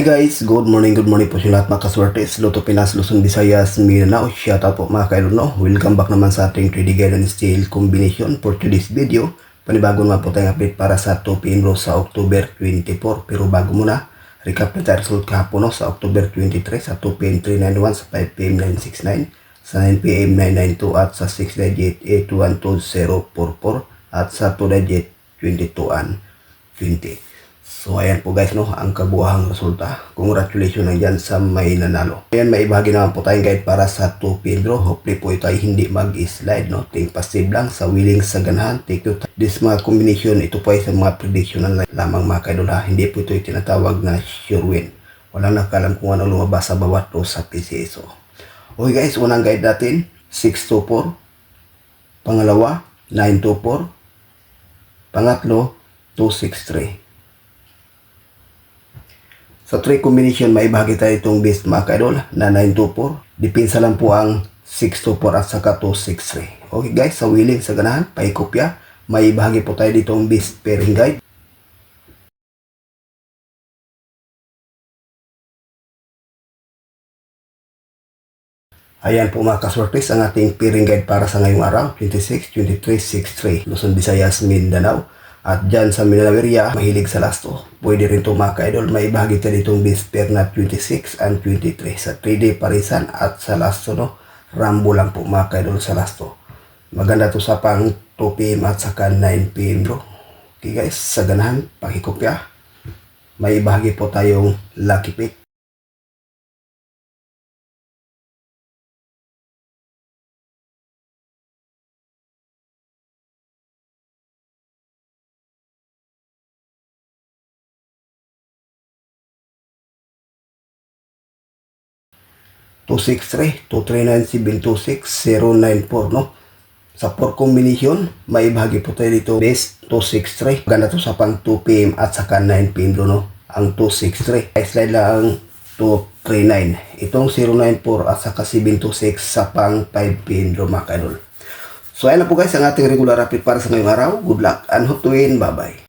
Hey guys, good morning po sa lahat mga kaswerte. Luto Pinas, Luzon, Visayas, Mindanao. Shoutout po mga kailano. Welcome back naman sa ating 3D Guidance Style Combination for today's video. Panibago naman po tayong update para sa 2 PM sa October 24. Pero bago muna, recap na tayo result kahapon sa October 23 sa 2 PM 391, sa 5 PM 969, sa 9 PM 992 at sa 6 digit 812044 at sa 2 digit 22an 20. So ayan po guys, no, ang kabuuhang resulta. Congratulations na dyan sa may nanalo. Ayan, may ibahagi naman po tayong guide para sa 2 PM draw. Hopefully po ito ay hindi mag-slide, no. Think positive lang sa willing sa ganahan. Take to this mga combination, ito po ay sa mga prediction na lamang mga kaidol ha. Hindi po ito ay tinatawag na sure win. Walang nakalam kung ano lumabas sa bawat row sa PCSO. Okay guys, unang guide natin 624, pangalawa 924, pangatlo 263. Sa 3 combination, may bahagi tayo itong base mga kaidol na 924. Dipinsa lang po ang 624 at saka 263. Okay guys, sa willing sa ganahan, paikopya. May bahagi po tayo ditong base pairing guide. Ayan po mga kaswertes ang ating pairing guide para sa ngayong araw, 26, 23, 63, Luzon, Visayas, Mindanao. At dyan sa Mindanao area, mahilig sa lasto. Pwede rin ito mga kaidol, may bahagi tayo ditong base pair na 26 and 23. Sa 3D parisan at sa lasto, no, rambo lang po mga kaidol sa lasto. Maganda to sa pang 2 PM at saka 9 PM bro. Okay guys, sa ganahan, pakikopya. May bahagi po tayong lucky pick. Two 239-726-094, no? Sa 4 combination, may bahagi po tayo dito base 263. Ganda to sa pang 2 PM at saka 9 PM bro, no? Ang 263. I-slide lang ang 239. Itong 094 at saka 726 sa pang 5 PM bro mga kaidol. So ayan na po guys ang ating regular update para sa ngayong araw. Good luck and hope to win. Bye bye.